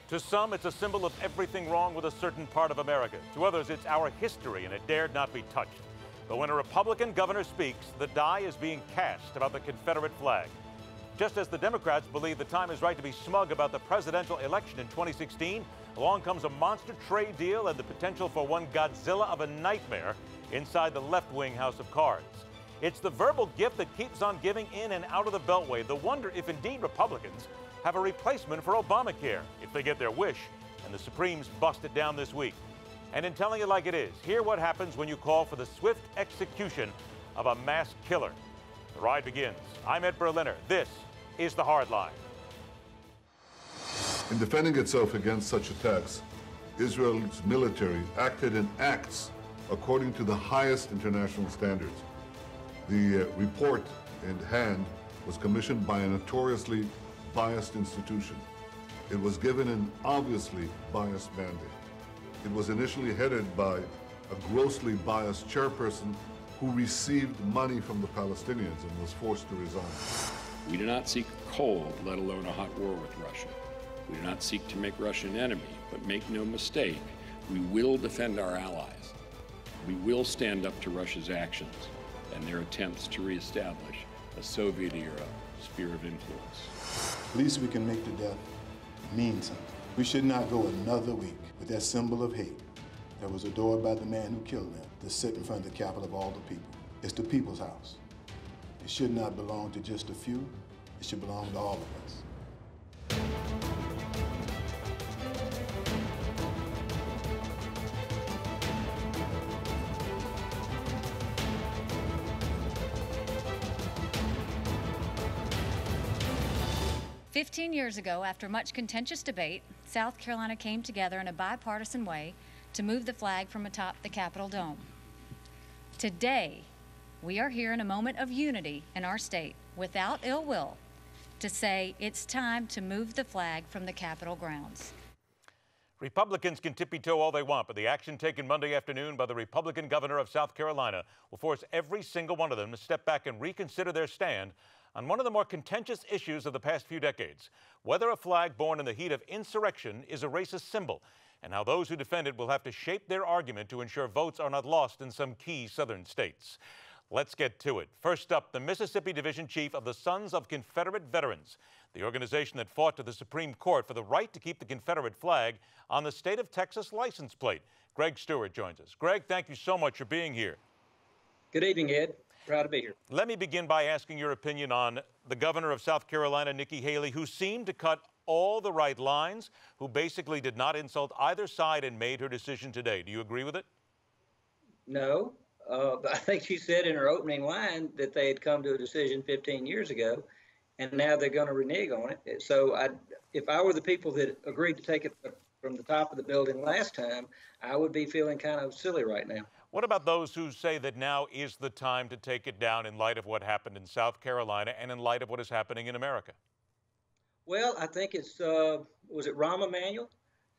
To some, it's a symbol of everything wrong with a certain part of America. To others, it's our history, and it dared not be touched. But when a Republican governor speaks, the die is being cast about the Confederate flag. Just as the Democrats believe the time is right to be smug about the presidential election in 2016, along comes a monster trade deal and the potential for one Godzilla of a nightmare inside the left-wing House of Cards. It's the verbal gift that keeps on giving in and out of the Beltway. The wonder if indeed Republicans have a replacement for Obamacare, if they get their wish, and the Supremes bust it down this week. And in telling it like it is, hear what happens when you call for the swift execution of a mass killer. The ride begins. I'm Ed Berliner. This is The Hard Line. In defending itself against such attacks, Israel's military acted and acts according to the highest international standards. The report in hand was commissioned by a notoriously biased institution. It was given an obviously biased mandate. It was initially headed by a grossly biased chairperson who received money from the Palestinians and was forced to resign. We do not seek cold, let alone a hot war with Russia. We do not seek to make Russia an enemy, but make no mistake, we will defend our allies. We will stand up to Russia's actions and their attempts to reestablish a Soviet-era sphere of influence. At least we can make the death mean something. We should not go another week with that symbol of hate that was adored by the man who killed them to sit in front of the capital of all the people. It's the people's house. It should not belong to just a few. It should belong to all of us. 15 years ago, after much contentious debate, South Carolina came together in a bipartisan way to move the flag from atop the Capitol dome. Today, we are here in a moment of unity in our state, without ill will, to say it's time to move the flag from the Capitol grounds. Republicans can tippy-toe all they want, but the action taken Monday afternoon by the Republican governor of South Carolina will force every single one of them to step back and reconsider their stand on one of the more contentious issues of the past few decades, whether a flag born in the heat of insurrection is a racist symbol, and how those who defend it will have to shape their argument to ensure votes are not lost in some key southern states. Let's get to it. First up, the Mississippi Division Chief of the Sons of Confederate Veterans, the organization that fought to the Supreme Court for the right to keep the Confederate flag on the state of Texas license plate. Greg Stewart joins us. Greg, thank you so much for being here. Good evening, Ed. Proud to be here. Let me begin by asking your opinion on the governor of South Carolina, Nikki Haley, who seemed to cut all the right lines, who basically did not insult either side and made her decision today. Do you agree with it? No. I think she said in her opening line that they had come to a decision 15 years ago, and now they're going to renege on it. So if I were the people that agreed to take it from the top of the building last time, I would be feeling kind of silly right now. What about those who say that now is the time to take it down in light of what happened in South Carolina and in light of what is happening in America? Well, I think it's, was it Rahm Emanuel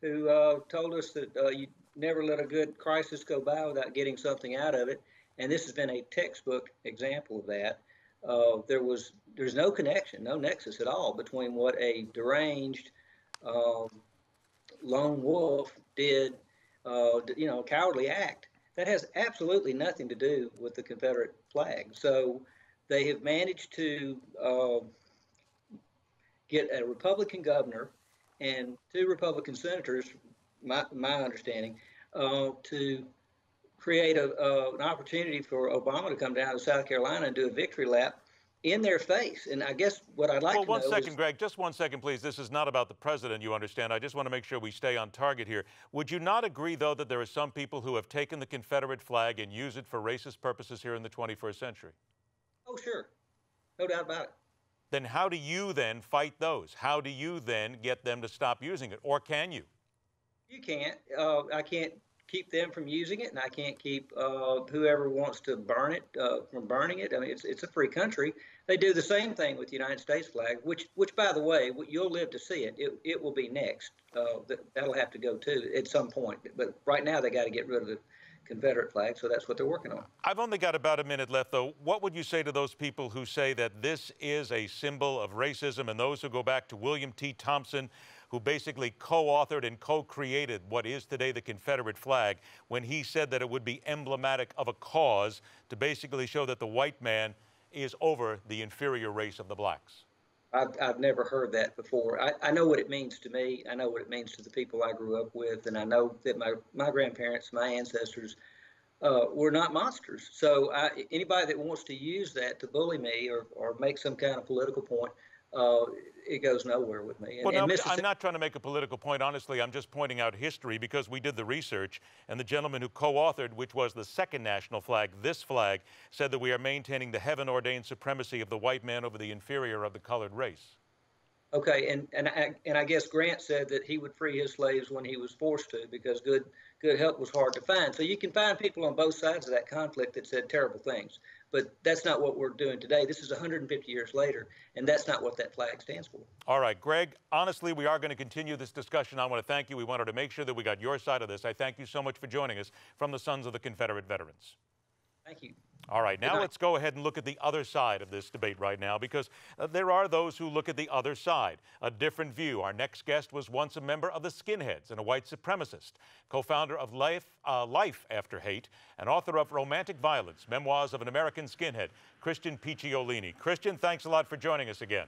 who told us that you never let a good crisis go by without getting something out of it. And this has been a textbook example of that. There's no connection, no nexus at all between what a deranged lone wolf did, cowardly act. That has absolutely nothing to do with the Confederate flag. So they have managed to get a Republican governor and 2 Republican senators, my understanding, to create an opportunity for Obama to come down to South Carolina and do a victory lap in their face. And I guess what I'd like to know Well, one second, Greg, just 1 second, please. This is not about the president, you understand. I just want to make sure we stay on target here. Would you not agree, though, that there are some people who have taken the Confederate flag and use it for racist purposes here in the 21st century? Oh, sure. No doubt about it. Then how do you then fight those? How do you then get them to stop using it? Or can you? You can't. I can't keep them from using it, and I can't keep whoever wants to burn it from burning it. I mean, it's a free country. They do the same thing with the United States flag, which by the way, you'll live to see it. It will be next. That'll have to go too at some point. But right now, they got to get rid of the Confederate flag, so that's what they're working on. I've only got about a minute left, though. What would you say to those people who say that this is a symbol of racism, and those who go back to William T. Thompson, who basically co-authored and co-created what is today the Confederate flag, when he said that it would be emblematic of a cause to basically show that the white man is over the inferior race of the blacks? I've never heard that before. I know what it means to me. I know what it means to the people I grew up with, and I know that my grandparents, my ancestors, were not monsters. So anybody that wants to use that to bully me or make some kind of political point, it goes nowhere with me. Well, no, I'm not trying to make a political point. Honestly, I'm just pointing out history because we did the research, and the gentleman who co-authored, which was the second national flag, this flag, said that we are maintaining the heaven-ordained supremacy of the white man over the inferior of the colored race. Okay, and I guess Grant said that he would free his slaves when he was forced to, because good help was hard to find. So you can find people on both sides of that conflict that said terrible things, but that's not what we're doing today. This is 150 years later, and that's not what that flag stands for. All right, Greg, honestly, we are going to continue this discussion. I want to thank you. We wanted to make sure that we got your side of this. I thank you so much for joining us from the Sons of the Confederate Veterans. Thank you. All right, now let's go ahead and look at the other side of this debate right now, because there are those who look at the other side, a different view. Our next guest was once a member of the Skinheads and a white supremacist, co-founder of Life After Hate, and author of Romantic Violence, Memoirs of an American Skinhead, Christian Picciolini. Christian, thanks a lot for joining us again.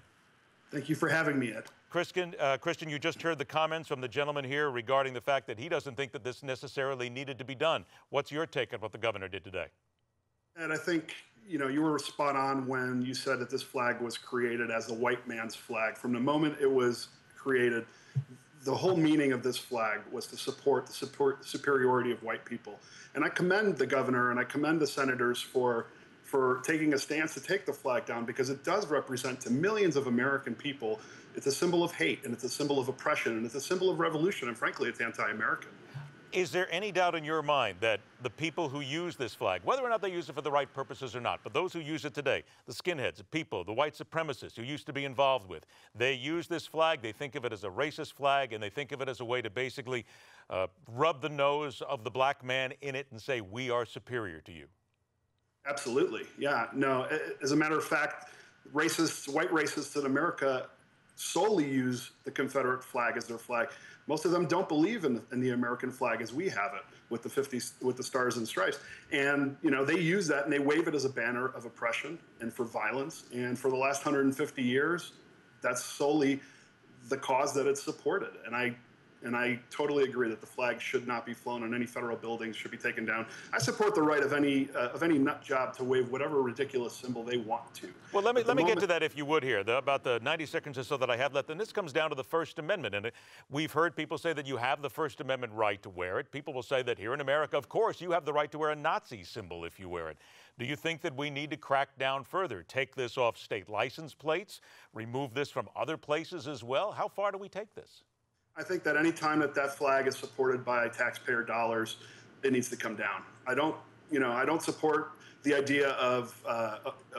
Thank you for having me, Ed. Christian, you just heard the comments from the gentleman here regarding the fact that he doesn't think that this necessarily needed to be done. What's your take on what the governor did today? And I think, you were spot on when you said that this flag was created as the white man's flag. From the moment it was created, the whole meaning of this flag was to support the superiority of white people. And I commend the governor and I commend the senators for taking a stance to take the flag down, because it does represent to millions of American people. It's a symbol of hate, and it's a symbol of oppression, and it's a symbol of revolution, and frankly, it's anti-American. Is there any doubt in your mind that the people who use this flag, whether or not they use it for the right purposes or not, but those who use it today, the skinheads, the people, the white supremacists who used to be involved with, they use this flag, they think of it as a racist flag, and they think of it as a way to basically rub the nose of the black man in it and say, we are superior to you? Absolutely, yeah. No, as a matter of fact, white racists in America solely use the Confederate flag as their flag. Most of them don't believe in the American flag as we have it, with the stars and stripes. And they use that and they wave it as a banner of oppression and for violence. And for the last 150 years, that's solely the cause that it's supported. And I totally agree that the flag should not be flown on any federal buildings, should be taken down. I support the right of any nut job to wave whatever ridiculous symbol they want to. Well, let me get to that, if you would, here, about the 90 seconds or so that I have left. And this comes down to the First Amendment. And we've heard people say that you have the First Amendment right to wear it. People will say that here in America, of course, you have the right to wear a Nazi symbol if you wear it. Do you think that we need to crack down further, take this off state license plates, remove this from other places as well? How far do we take this? I think that any time that flag is supported by taxpayer dollars, it needs to come down. I don't support the idea of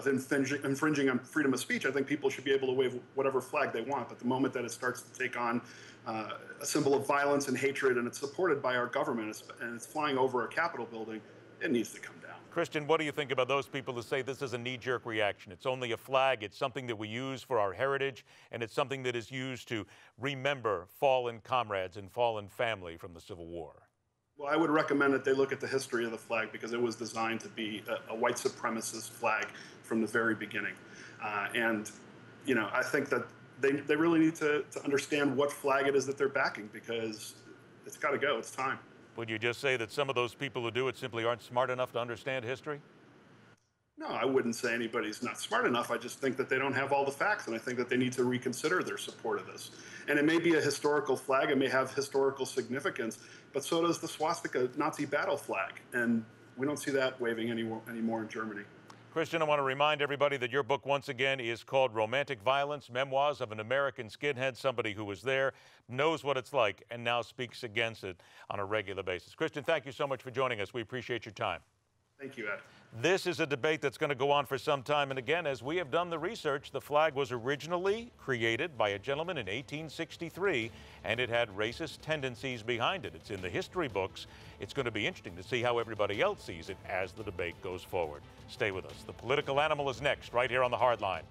infringing on freedom of speech. I think people should be able to wave whatever flag they want. But the moment that it starts to take on a symbol of violence and hatred, and it's supported by our government, and it's flying over a Capitol building, it needs to come down. Christian, what do you think about those people who say this is a knee-jerk reaction? It's only a flag, it's something that we use for our heritage, and it's something that is used to remember fallen comrades and fallen family from the Civil War. Well, I would recommend that they look at the history of the flag, because it was designed to be a white supremacist flag from the very beginning. I think that they really need to understand what flag it is that they're backing, because it's got to go. It's time. Would you just say that some of those people who do it simply aren't smart enough to understand history? No, I wouldn't say anybody's not smart enough. I just think that they don't have all the facts, and I think that they need to reconsider their support of this. And it may be a historical flag, it may have historical significance, but so does the swastika Nazi battle flag, and we don't see that waving anymore in Germany. Christian, I want to remind everybody that your book, once again, is called Romantic Violence, Memoirs of an American Skinhead, somebody who was there, knows what it's like, and now speaks against it on a regular basis. Christian, thank you so much for joining us. We appreciate your time. Thank you, Ed. This is a debate that's going to go on for some time. And again, as we have done the research, the flag was originally created by a gentleman in 1863, and it had racist tendencies behind it. It's in the history books. It's going to be interesting to see how everybody else sees it as the debate goes forward. Stay with us. The Political Animal is next, right here on The Hard Line.